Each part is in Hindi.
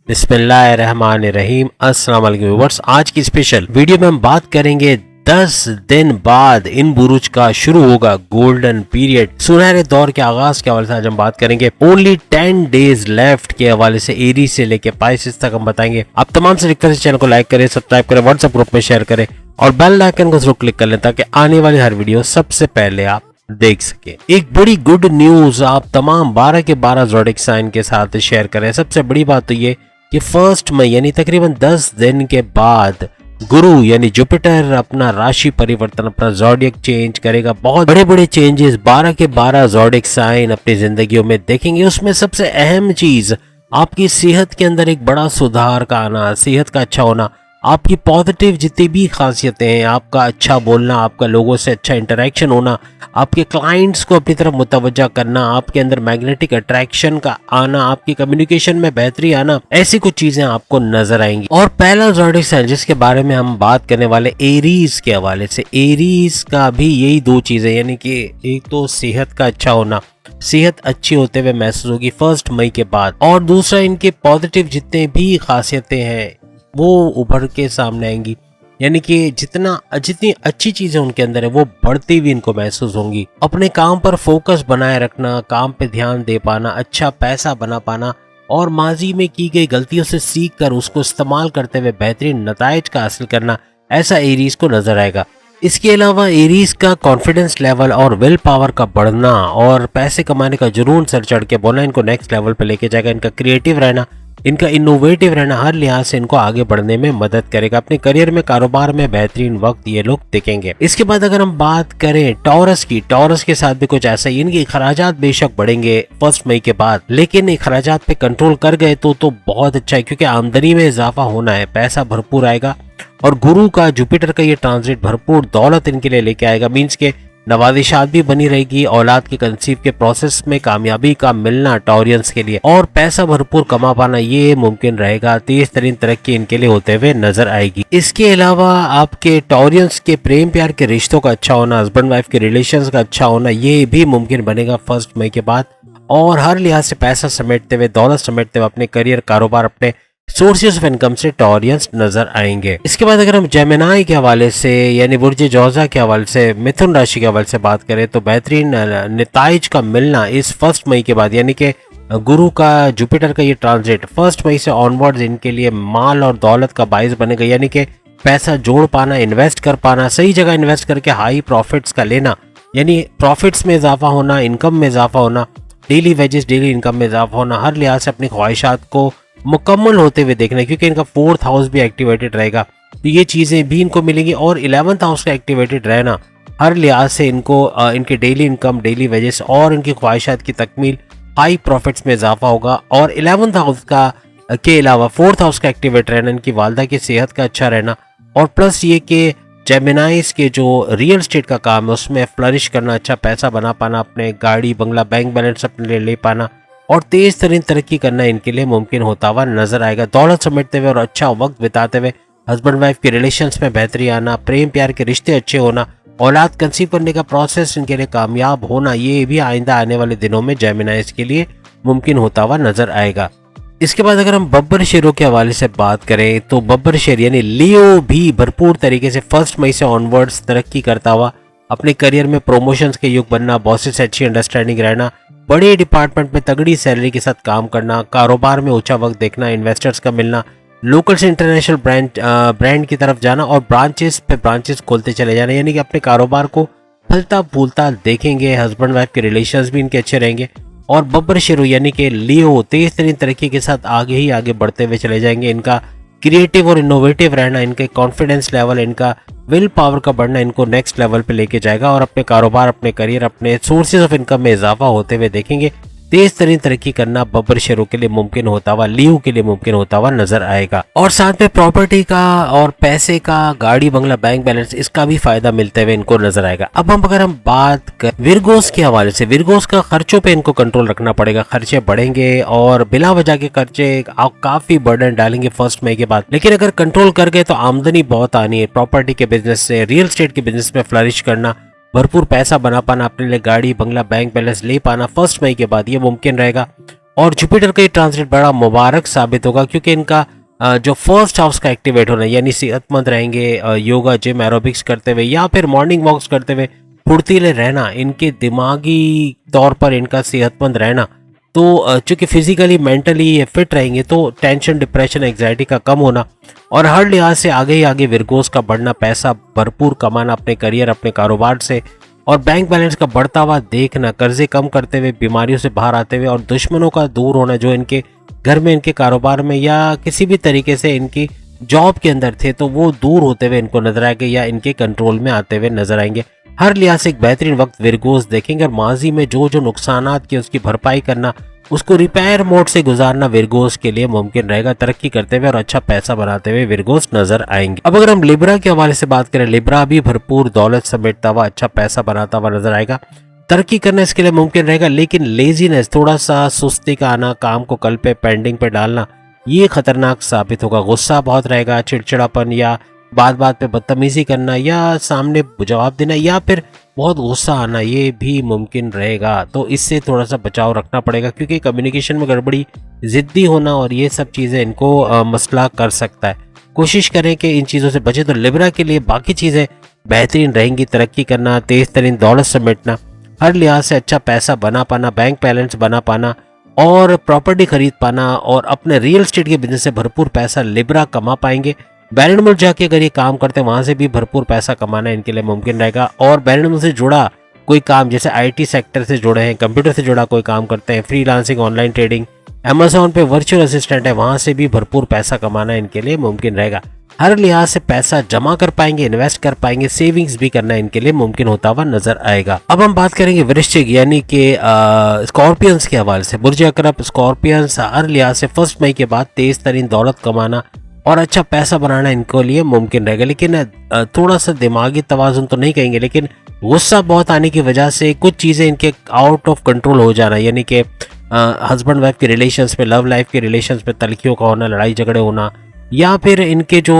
बिस्मिल्लाहिर्रहमानिर्रहीम। अस्सलाम वालेकुम व्यूअर्स, आज की स्पेशल वीडियो में हम बात करेंगे 10 दिन बाद इन बुरुज का शुरू होगा गोल्डन पीरियड, सुनहरे दौर के आगाज के हवाले से आज हम बात करेंगे। ओनली 10 डेज लेफ्ट के हवाले से एरीज से लेके पाइसेस तक हम बताएंगे। आप तमाम से रिक्वेस्ट है चैनल को लाइक करें, सब्सक्राइब करें, व्हाट्सएप ग्रुप में शेयर करें और बेल आइकन को जरूर क्लिक कर लें ताकि आने वाली हर वीडियो सबसे पहले आप देख सके। एक बड़ी गुड न्यूज आप तमाम 12 के 12 ज़ोडिएक साइन के साथ शेयर करें। सबसे बड़ी बात तो ये कि 1 मई यानी तकरीबन 10 दिन के बाद गुरु यानी जुपिटर अपना राशि परिवर्तन, अपना ज़ोडिएक चेंज करेगा। बहुत बड़े बड़े चेंजेस 12 के 12 ज़ोडिएक साइन अपनी जिंदगियों में देखेंगे। उसमें सबसे अहम चीज आपकी सेहत के अंदर एक बड़ा सुधार का आना, सेहत का अच्छा होना, आपकी पॉजिटिव जितनी भी खासियतें हैं, आपका अच्छा बोलना, आपका लोगों से अच्छा इंटरेक्शन होना, आपके क्लाइंट्स को अपनी तरफ मुतवज्जा करना, आपके अंदर मैग्नेटिक अट्रैक्शन का आना, आपकी कम्युनिकेशन में बेहतरी आना, ऐसी कुछ चीजें आपको नजर आएंगी। और पहला ज़ोडिएक साइन जिसके बारे में हम बात करने वाले एरीज के हवाले से, एरीज का भी यही दो चीजें, यानी कि एक तो सेहत का अच्छा होना, सेहत अच्छी होते हुए महसूस होगी 1 मई के बाद, और दूसरा इनके पॉजिटिव जितने भी खासियतें हैं वो उभर के सामने आएंगी। यानी कि जितनी अच्छी चीजें उनके अंदर है वो बढ़ती हुई इनको महसूस होंगी। अपने काम पर फोकस बनाए रखना, काम पे ध्यान दे पाना, अच्छा पैसा बना पाना और माजी में की गई गलतियों से सीख कर उसको इस्तेमाल करते हुए बेहतरीन नताइज का हासिल करना, ऐसा एरीज को नजर आएगा। इसके अलावा एरीज का कॉन्फिडेंस लेवल और विल पावर का बढ़ना और पैसे कमाने का जुनून सर चढ़ के बोलना इनको नेक्स्ट लेवल पे लेके जाएगा। इनका क्रिएटिव रहना, इनका इनोवेटिव रहना हर लिहाज से इनको आगे बढ़ने में मदद करेगा। अपने करियर में, कारोबार में बेहतरीन वक्त ये लोग देखेंगे। इसके बाद अगर हम बात करें टॉरस की, टॉरस के साथ भी कुछ ऐसा ही। इनके अखराजात बेशक बढ़ेंगे 1 मई के बाद, लेकिन अखराजात पे कंट्रोल कर गए तो बहुत अच्छा है, क्योंकि आमदनी में इजाफा होना है, पैसा भरपूर आएगा और गुरु का, जुपिटर का ये ट्रांजिट भरपूर दौलत इनके लिए लेके आएगा। मीन्स के नवादिशात भी बनी रहेगी, औलाद के कंसीव के प्रोसेस में कामयाबी का मिलना टॉरियंस के लिए और पैसा भरपूर कमा पाना ये मुमकिन रहेगा। तेज तरीन तरक्की इनके लिए होते हुए नजर आएगी। इसके अलावा आपके टॉरियंस के प्रेम प्यार के रिश्तों का अच्छा होना, हस्बैंड वाइफ के रिलेशंस का अच्छा होना ये भी मुमकिन बनेगा 1 मई के बाद। और हर लिहाज से पैसा समेटते हुए, दौलत समेटते हुए अपने करियर, कारोबार, अपने सोर्सेज ऑफ इनकम से टॉरियंस नजर आएंगे। इसके बाद अगर हम जेमिनाई के हवाले से यानी बुर्ज जौजा के हवाले से, मिथुन राशि के हवाले से बात करें तो बेहतरीन नताइज का मिलना इस 1 मई के बाद, यानी कि गुरु का, जुपिटर का ये ट्रांजिट 1 मई से ऑनवर्ड्स इनके लिए माल और दौलत का बाइस बनेगा। यानी कि पैसा जोड़ पाना, इन्वेस्ट कर पाना, सही जगह इन्वेस्ट करके हाई प्रॉफिट्स का लेना, यानी प्रॉफिट्स में इजाफा होना, इनकम में इजाफा होना, डेली वेजेस, डेली इनकम में इजाफा होना, हर लिहाज से अपनी ख्वाहिशात को मुकम्मल होते हुए देखना, क्योंकि इनका 4th हाउस भी एक्टिवेटेड रहेगा तो ये चीजें भी इनको मिलेंगी। और 11th हाउस का एक्टिवेटेड रहना हर लिहाज से इनको इनके डेली इनकम, डेली वेजेस और इनकी ख्वाहिशात की तकमील, हाई प्रॉफिट्स में इजाफा होगा। और 11th हाउस का के अलावा 4th हाउस का एक्टिवेट रहना, इनकी वालदा की सेहत का अच्छा रहना और प्लस ये कि जेमिनाइज के जो रियल स्टेट का काम है उसमें फ्लरिश करना, अच्छा पैसा बना पाना, अपने गाड़ी, बंगला, बैंक बैलेंस अपने लिए ले पाना और तेज तरीन तरक्की करना इनके लिए मुमकिन होता हुआ नजर आएगा। दौलत समेटते हुए और अच्छा वक्त बिताते हुए हस्बैंड वाइफ के रिलेशंस में बेहतरी आना, प्रेम प्यार के रिश्ते अच्छे होना, औलाद कंसीव करने का प्रोसेस इनके लिए कामयाब होना, ये भी आइंदा आने वाले दिनों में जेमिनाइज के लिए मुमकिन होता हुआ नजर आएगा। इसके बाद अगर हम बब्बर शेरों के हवाले से बात करें तो बब्बर शेर यानी लियो भी भरपूर तरीके से 1 मई से ऑनवर्ड्स तरक्की करता हुआ अपने करियर में प्रमोशंस के युग बनना, बॉसेस से अच्छी अंडरस्टैंडिंग रहना, बड़े डिपार्टमेंट में तगड़ी सैलरी के साथ काम करना, कारोबार में ऊंचा वक्त देखना, इन्वेस्टर्स का मिलना, लोकल से इंटरनेशनल ब्रांड की तरफ जाना और ब्रांचेस पे ब्रांचेस खोलते चले जाना, यानी कि अपने कारोबार को फलता फूलता देखेंगे। हस्बैंड वाइफ के रिलेशंस भी इनके अच्छे रहेंगे और बब्बर शेरू यानी कि लियो तेज तरीन तरक्की के साथ आगे ही आगे बढ़ते हुए चले जाएंगे। इनका क्रिएटिव और इनोवेटिव रहना, इनके कॉन्फिडेंस लेवल, इनका विल पावर का बढ़ना इनको नेक्स्ट लेवल पे लेके जाएगा और अपने कारोबार, अपने करियर, अपने सोर्सेज ऑफ इनकम में इजाफा होते हुए देखेंगे। तेज तरीन तरक्की करना बब्बर शेरों के लिए मुमकिन होता हुआ, लियो के लिए मुमकिन होता हुआ नजर आएगा। और साथ में प्रॉपर्टी का और पैसे का, गाड़ी, बंगला, बैंक बैलेंस, इसका भी फायदा मिलते हुए इनको नजर आएगा। अब अगर हम बात कर विरगोस के हवाले से, विरगोस का खर्चों पे इनको कंट्रोल रखना पड़ेगा। खर्चे बढ़ेंगे और बिला वजह के खर्चे काफी बर्डन डालेंगे 1 मई के बाद, लेकिन अगर कंट्रोल कर गए तो आमदनी बहुत आनी है। प्रॉपर्टी के बिजनेस से, रियल स्टेट के बिजनेस में फ्लरिश करना, भरपूर पैसा बना पाना, अपने लिए गाड़ी, बंगला, बैंक बैलेंस ले पाना 1 मई के बाद ये मुमकिन रहेगा। और जुपिटर का ये ट्रांजिट बड़ा मुबारक साबित होगा, क्योंकि इनका जो फर्स्ट हाउस का एक्टिवेट होना, यानी सेहतमंद रहेंगे, योगा जिम एरोबिक्स करते हुए या फिर मॉर्निंग वॉक्स करते हुए फुर्तीले रहना, इनके दिमागी तौर पर इनका सेहतमंद रहना, तो चूंकि फिजिकली मेंटली ये फिट रहेंगे तो टेंशन डिप्रेशन एग्जाइटी का कम होना और हर लिहाज से आगे ही आगे विरगोस का बढ़ना, पैसा भरपूर कमाना अपने करियर अपने कारोबार से, और बैंक बैलेंस का बढ़ता हुआ देखना, कर्जे कम करते हुए, बीमारियों से बाहर आते हुए और दुश्मनों का दूर होना जो इनके घर में, इनके कारोबार में या किसी भी तरीके से इनकी जॉब के अंदर थे, तो वो दूर होते हुए इनको नजर आएंगे या इनके कंट्रोल में आते हुए नजर आएंगे। हर लिहाज से एक बेहतरीन वक्त विरगोस देखेंगे और माजी में जो जो नुकसानात किए उसकी भरपाई करना, उसको रिपेयर मोड से गुजारना विरगोस के लिए मुमकिन रहेगा। तरक्की करते हुए और अच्छा पैसा बनाते हुए विरगोस नजर आएंगे। अब अगर हम लिब्रा के हवाले से बात करें, लिब्रा भी भरपूर दौलत समेटता हुआ अच्छा पैसा बनाता हुआ नजर आएगा। तरक्की करना इसके लिए मुमकिन रहेगा, लेकिन लेजीनेस, थोड़ा सा सुस्ती का आना, काम को कल पे पेंडिंग पे डालना, ये खतरनाक साबित होगा। गुस्सा बहुत रहेगा, चिड़चिड़ापन या बात बात पे बदतमीजी करना या सामने जवाब देना या फिर बहुत गुस्सा आना, ये भी मुमकिन रहेगा। तो इससे थोड़ा सा बचाव रखना पड़ेगा, क्योंकि कम्युनिकेशन में गड़बड़ी, जिद्दी होना और ये सब चीज़ें इनको मसला कर सकता है। कोशिश करें कि इन चीज़ों से बचे। तो लिब्रा के लिए बाकी चीज़ें बेहतरीन रहेंगी, तरक्की करना, तेज़ तरीन दौलत समेटना, हर लिहाज से अच्छा पैसा बना पाना, बैंक बैलेंस बना पाना और प्रॉपर्टी खरीद पाना और अपने रियल एस्टेट के बिजनेस से भरपूर पैसा लिब्रा कमा पाएंगे। बैरन मुल्क जाके अगर ये काम करते हैं, वहां से भी भरपूर पैसा कमाना इनके लिए मुमकिन रहेगा। और बैरन मुल्क से जुड़ा कोई काम, जैसे आईटी सेक्टर से जुड़े हैं, कंप्यूटर से जुड़ा कोई काम करते हैं, फ्रीलांसिंग, ऑनलाइन ट्रेडिंग, अमेज़न पे वर्चुअल असिस्टेंट है, वहां से भी भरपूर पैसा कमाना इनके लिए मुमकिन रहेगा। हर लिहाज से पैसा जमा कर पाएंगे, इन्वेस्ट कर पाएंगे, सेविंग्स भी करना इनके लिए मुमकिन होता हुआ नजर आएगा। अब हम बात करेंगे वृश्चिक यानी कि स्कॉर्पियंस के हवाले से। बुर्ज अकरब स्कॉर्पियंस हर लिहाज से 1 मई के बाद तेज तरीन दौलत कमाना और अच्छा पैसा बनाना इनके लिए मुमकिन रहेगा, लेकिन थोड़ा सा दिमागी तवाज़ुन तो नहीं कहेंगे, लेकिन गुस्सा बहुत आने की वजह से कुछ चीज़ें इनके आउट ऑफ कंट्रोल हो जाना, यानी कि हस्बैंड वाइफ के रिलेशंस पे, लव लाइफ के रिलेशंस पे तलखियों का होना, लड़ाई झगड़े होना या फिर इनके जो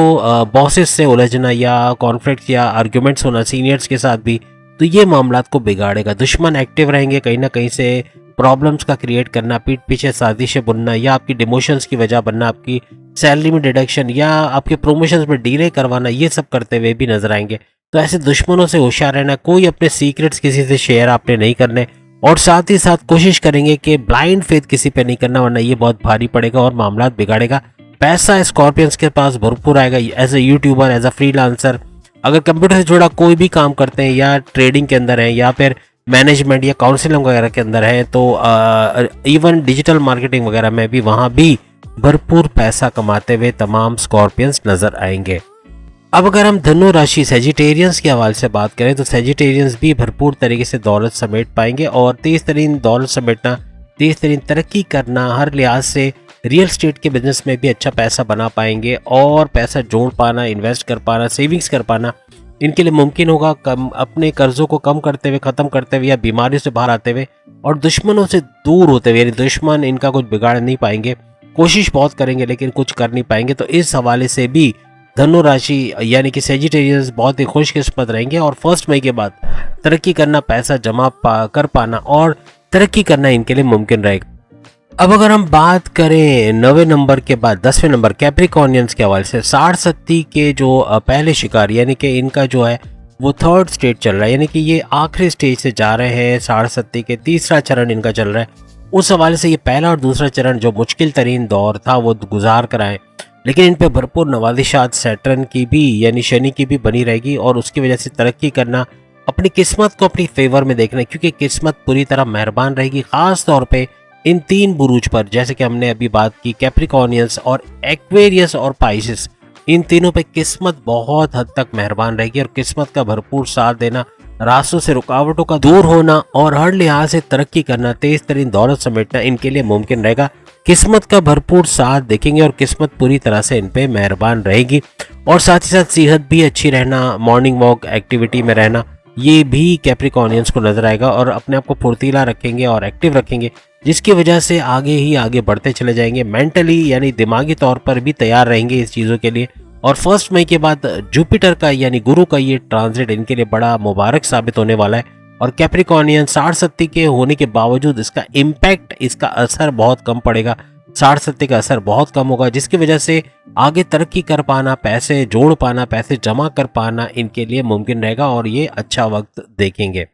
बॉसेस से उलझना या कॉन्फ्लिक्ट या आर्ग्यूमेंट्स होना सीनियर्स के साथ भी, तो ये मामलात को बिगाड़ेगा। दुश्मन एक्टिव रहेंगे, कहीं ना कहीं से प्रॉब्लम्स का क्रिएट करना, पीठ पीछे साजिशें बुनना या आपकी डिमोशंस की वजह बनना, आपकी सैलरी में डिडक्शन या आपके प्रमोशंस में डिले करवाना, ये सब करते हुए भी नजर आएंगे। तो ऐसे दुश्मनों से होशियार रहना, कोई अपने सीक्रेट्स किसी से शेयर आपने नहीं करने और साथ ही साथ कोशिश करेंगे कि ब्लाइंड फेथ किसी पे नहीं करना, वरना ये बहुत भारी पड़ेगा और मामला बिगाड़ेगा। पैसा स्कॉर्पियंस के पास भरपूर आएगा as a YouTuber, as a freelancer, अगर कंप्यूटर से जुड़ा कोई भी काम करते हैं या ट्रेडिंग के अंदर है या फिर मैनेजमेंट या काउंसलिंग वगैरह के अंदर है, तो इवन डिजिटल मार्केटिंग वगैरह में भी, वहाँ भी भरपूर पैसा कमाते हुए तमाम स्कॉर्पियंस नजर आएंगे। अब अगर हम धनु राशि सेजिटेरियंस के हवाले से बात करें, तो सेजिटेरियंस भी भरपूर तरीके से दौलत समेट पाएंगे और तेज तरीन दौलत समेटना, तेज तरीन तरक्की करना, हर लिहाज से रियल एस्टेट के बिजनेस में भी अच्छा पैसा बना पाएंगे और पैसा जोड़ पाना, इन्वेस्ट कर पाना, सेविंग्स कर पाना इनके लिए मुमकिन होगा। कम अपने कर्जों को कम करते हुए, ख़त्म करते हुए या बीमारी से बाहर आते हुए और दुश्मनों से दूर होते हुए, यानी दुश्मन इनका कुछ बिगाड़ नहीं पाएंगे। कोशिश बहुत करेंगे लेकिन कुछ कर नहीं पाएंगे। तो इस हवाले से भी धनु राशि यानी कि सेजिटेरियंस बहुत ही खुशकिस्मत रहेंगे और 1 मई के बाद तरक्की करना, पैसा जमा कर पाना और तरक्की करना इनके लिए मुमकिन रहेगा। अब अगर हम बात करें 9वें नंबर के बाद 10वें नंबर कैप्रिकॉर्नियंस के हवाले से, 60-70 के जो पहले शिकार यानी कि इनका जो है वो 3rd स्टेज चल रहा है, यानी कि ये आखिरी स्टेज से जा रहे हैं। 60-70 के 3रा चरण इनका चल रहा है। उस हवाले से ये पहला और दूसरा चरण जो मुश्किल तरीन दौर था वो गुजार कर आए, लेकिन इन पे भरपूर नवाजिशात सैटर्न की भी यानी शनि की भी बनी रहेगी और उसकी वजह से तरक्की करना, अपनी किस्मत को अपनी फेवर में देखना, क्योंकि किस्मत पूरी तरह मेहरबान रहेगी। खास तौर पे इन 3 बुरूज पर, जैसे कि हमने अभी बात की कैप्रिकॉर्नियंस और एक्वेरियस और पाइसेस, इन तीनों पे किस्मत बहुत हद तक मेहरबान रहेगी और किस्मत का भरपूर साथ देना, रास्तों से रुकावटों का दूर होना और हर लिहाज से तरक्की करना, तेज तरीन दौलत समेटना इनके लिए मुमकिन रहेगा। किस्मत का भरपूर साथ देखेंगे और किस्मत पूरी तरह से इन पे मेहरबान रहेगी और साथ ही साथ सेहत भी अच्छी रहना, मॉर्निंग वॉक एक्टिविटी में रहना, ये भी कैप्रिकॉर्नियंस को नजर आएगा और अपने आप को फुर्तीला रखेंगे और एक्टिव रखेंगे, जिसकी वजह से आगे ही आगे बढ़ते चले जाएंगे। मेंटली यानी दिमागी तौर पर भी तैयार रहेंगे इस चीज़ों के लिए। और 1 मई के बाद जुपिटर का यानी गुरु का ये ट्रांजिट इनके लिए बड़ा मुबारक साबित होने वाला है। और कैप्रिकॉर्नियन 60-70 के होने के बावजूद इसका इम्पैक्ट, इसका असर बहुत कम पड़ेगा। 60-70 का असर बहुत कम होगा, जिसकी वजह से आगे तरक्की कर पाना, पैसे जोड़ पाना, पैसे जमा कर पाना इनके लिए मुमकिन रहेगा और ये अच्छा वक्त देखेंगे।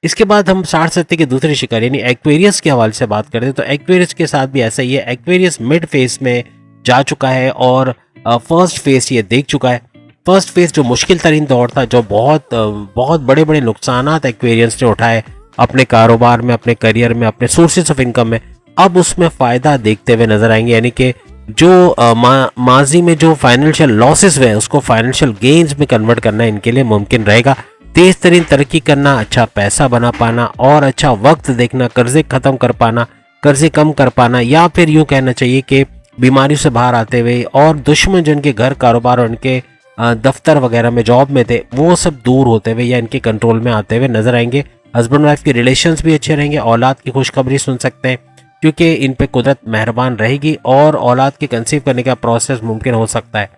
इसके बाद हम 60-70 के दूसरे शिकार यानी एक्वेरियस के हवाले से बात करते हैं तो एक्वेरियस के साथ भी ऐसा ही है। एक्वेरियस मिड फेज में जा चुका है और फर्स्ट फेज ये देख चुका है। फर्स्ट फेज जो मुश्किल तरीन दौर था, जो बहुत बड़े बड़े नुकसानात एक्वेरियंस ने उठाए अपने कारोबार में, अपने करियर में, अपने सोर्सेज ऑफ इनकम में, अब उसमें फ़ायदा देखते हुए नजर आएंगे। यानी कि जो माजी में जो फाइनेंशियल लॉसेस हुए उसको फाइनेंशियल गेन्स में कन्वर्ट करना इनके लिए मुमकिन रहेगा। तेज तरीन तरक्की करना, अच्छा पैसा बना पाना और अच्छा वक्त देखना, कर्जे ख़त्म कर पाना, कर्जे कम कर पाना, या फिर यूँ कहना चाहिए कि बीमारी से बाहर आते हुए और दुश्मन जिनके घर, कारोबार और इनके दफ्तर वगैरह में जॉब में थे वो सब दूर होते हुए या इनके कंट्रोल में आते हुए नजर आएंगे। हस्बैंड वाइफ के रिलेशंस भी अच्छे रहेंगे। औलाद की खुशखबरी सुन सकते हैं क्योंकि इन पे कुदरत मेहरबान रहेगी और औलाद के कंसीव करने का प्रोसेस मुमकिन हो सकता है।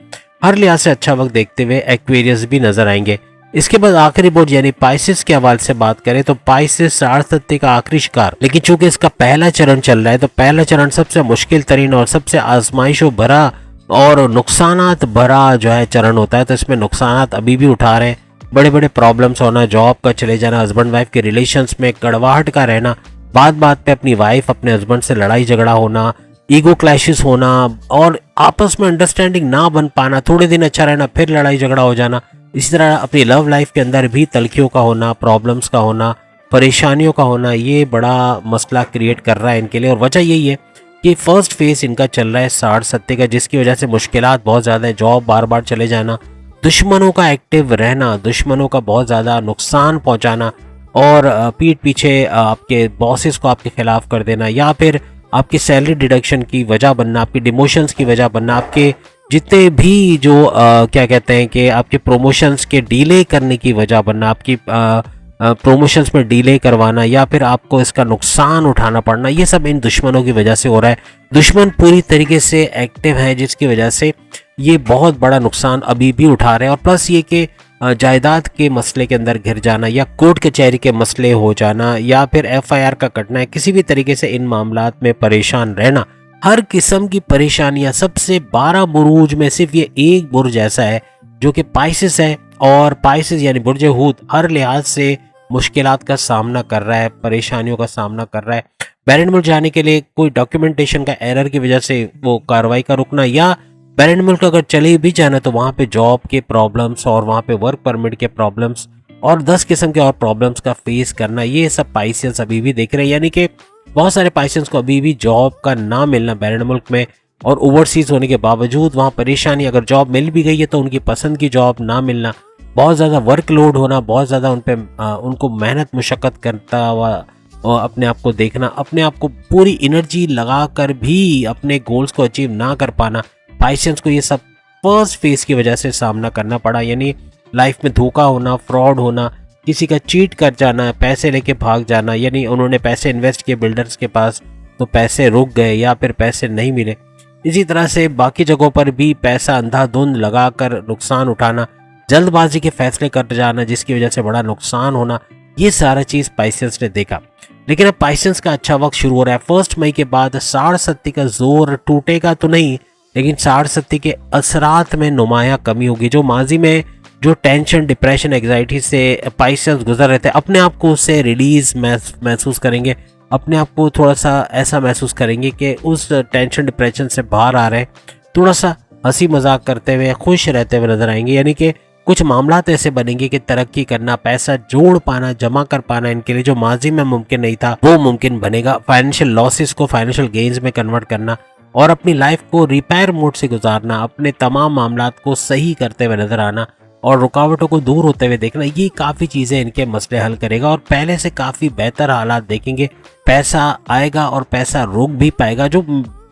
हर लिहाज से अच्छा वक्त देखते हुए एक्वेरियस भी नजर आएंगे। इसके बाद आखिरी बोर्ड यानी पाइसेस के हवाले से बात करें तो पाइसेस 60-70 का आखिरी शिकार, लेकिन चूंकि इसका पहला चरण चल रहा है तो पहला चरण सबसे मुश्किल तरीन और सबसे आजमाइशों भरा और नुकसानात भरा जो है चरण होता है। तो इसमें नुकसानात अभी भी उठा रहे हैं, बड़े बड़े प्रॉब्लम्स होना, जॉब का चले जाना, हस्बैंड वाइफ के रिलेशंस में कड़वाहट का रहना, बात बात पे अपनी वाइफ अपने हस्बैंड से लड़ाई झगड़ा होना, ईगो क्लैशेस होना और आपस में अंडरस्टैंडिंग ना बन पाना, थोड़े दिन अच्छा रहना फिर लड़ाई झगड़ा हो जाना। इसी तरह अपनी लव लाइफ के अंदर भी तलखियों का होना, प्रॉब्लम्स का होना, परेशानियों का होना, ये बड़ा मसला क्रिएट कर रहा है इनके लिए। और वजह यही है कि फर्स्ट फेज इनका चल रहा है 60-70 का, जिसकी वजह से मुश्किलात बहुत ज़्यादा है। जॉब बार बार चले जाना, दुश्मनों का एक्टिव रहना, दुश्मनों का बहुत ज़्यादा नुकसान पहुंचाना और पीठ पीछे आपके बॉसेस को आपके खिलाफ कर देना, या फिर आपकी सैलरी डिडक्शन की वजह बनना, आपकी डिमोशंस की वजह बनना, आपके जितने भी जो क्या कहते हैं कि आपके प्रोमोशंस के डिले करने की वजह बनना, आपकी प्रोमोशंस में डिले करवाना, या फिर आपको इसका नुकसान उठाना पड़ना, ये सब इन दुश्मनों की वजह से हो रहा है। दुश्मन पूरी तरीके से एक्टिव है, जिसकी वजह से ये बहुत बड़ा नुकसान अभी भी उठा रहे हैं। और प्लस ये कि जायदाद के मसले के अंदर घिर जाना या कोर्ट कचहरी के मसले हो जाना या फिर FIR का कटना है, किसी भी तरीके से इन मामलात में परेशान रहना, हर किस्म की परेशानियां। सबसे 12 बुरूज में सिर्फ ये एक बुर्ज ऐसा है जो कि पाइसेस है, और पाइसेस यानी बुर्ज हूत हर लिहाज से मुश्किलात का सामना कर रहा है, परेशानियों का सामना कर रहा है। बैरन मुल्क जाने के लिए कोई डॉक्यूमेंटेशन का एरर की वजह से वो कार्रवाई का रुकना, या बैरन मुल्क अगर चले भी जाना तो वहाँ पे जॉब के प्रॉब्लम्स और वहाँ पे वर्क परमिट के प्रॉब्लम्स और 10 किस्म के और प्रॉब्लम्स का फेस करना, ये सब पाइसेंस अभी भी देख रहे हैं। यानी कि बहुत सारे पाइसेंस को अभी भी जॉब का ना मिलना बैरन मुल्क में, और ओवरसीज होने के बावजूद वहाँ परेशानी, अगर जॉब मिल भी गई है तो उनकी पसंद की जॉब ना मिलना, बहुत ज़्यादा वर्कलोड होना, बहुत ज़्यादा उनको मेहनत मुशक्क़त करता हुआ और अपने आप को देखना, अपने आप को पूरी एनर्जी लगा कर भी अपने गोल्स को अचीव ना कर पाना, पाइसेंस को ये सब फर्स्ट फेज की वजह से सामना करना पड़ा। यानी लाइफ में धोखा होना, फ्रॉड होना, किसी का चीट कर जाना, पैसे लेके भाग जाना, यानी उन्होंने पैसे इन्वेस्ट किए बिल्डर्स के पास तो पैसे रुक गए या फिर पैसे नहीं मिले। इसी तरह से बाकी जगहों पर भी पैसा अंधाधुंध लगा कर नुकसान उठाना, जल्दबाजी के फैसले कर जाना जिसकी वजह से बड़ा नुकसान होना, ये सारा चीज़ पाइसेंस ने देखा। लेकिन अब पाइसेंस का अच्छा वक्त शुरू हो रहा है। 1 मई के बाद 60-70 का जोर टूटेगा तो नहीं, लेकिन 60-70 के असरात में नुमाया कमी होगी। जो माजी में जो टेंशन, डिप्रेशन, एग्जाइटी से पाइसेंस गुजर रहे थे, अपने आप को उससे रिलीज महसूस करेंगे, अपने आप को थोड़ा सा ऐसा महसूस करेंगे कि उस टेंशन डिप्रेशन से बाहर आ रहे हैं, थोड़ा सा हंसी मजाक करते हुए, खुश रहते हुए नजर आएंगे। यानी कि कुछ मामलात ऐसे बनेंगे कि तरक्की करना, पैसा जोड़ पाना, जमा कर पाना इनके लिए जो माजी में मुमकिन नहीं था वो मुमकिन बनेगा। फाइनेंशियल लॉसेस को फाइनेंशियल गेन्स में कन्वर्ट करना और अपनी लाइफ को रिपेयर मोड से गुजारना, अपने तमाम मामलात को सही करते हुए नजर आना और रुकावटों को दूर होते हुए देखना, ये काफ़ी चीज़ें इनके मसले हल करेगा और पहले से काफ़ी बेहतर हालात देखेंगे। पैसा आएगा और पैसा रुक भी पाएगा। जो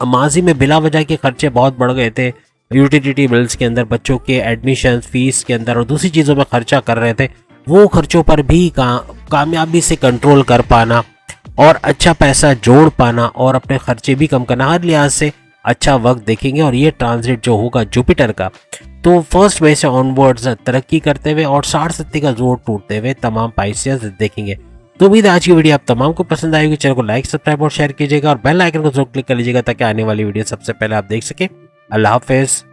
माजी में बिला वजह के खर्चे बहुत बढ़ गए थे, यूटिलिटी बिल्स के अंदर, बच्चों के एडमिशन फीस के अंदर और दूसरी चीज़ों में खर्चा कर रहे थे, वो खर्चों पर भी कामयाबी से कंट्रोल कर पाना और अच्छा पैसा जोड़ पाना और अपने खर्चे भी कम करना, हर लिहाज से अच्छा वक्त देखेंगे। और ये ट्रांजिट जो होगा जुपिटर का, तो 1 मई से ऑनवर्ड्स तरक्की करते हुए और 60-70 का जोर टूटते हुए तमाम पाइसेस देखेंगे। तो उम्मीद है आज की वीडियो आप तमाम को पसंद आएगी। चैनल को लाइक, सब्सक्राइब और शेयर कीजिएगा और बेल आइकन को जरूर क्लिक कर लीजिएगा ताकि आने वाली वीडियो सबसे पहले आप देख सके। अल्लाह हाफिज।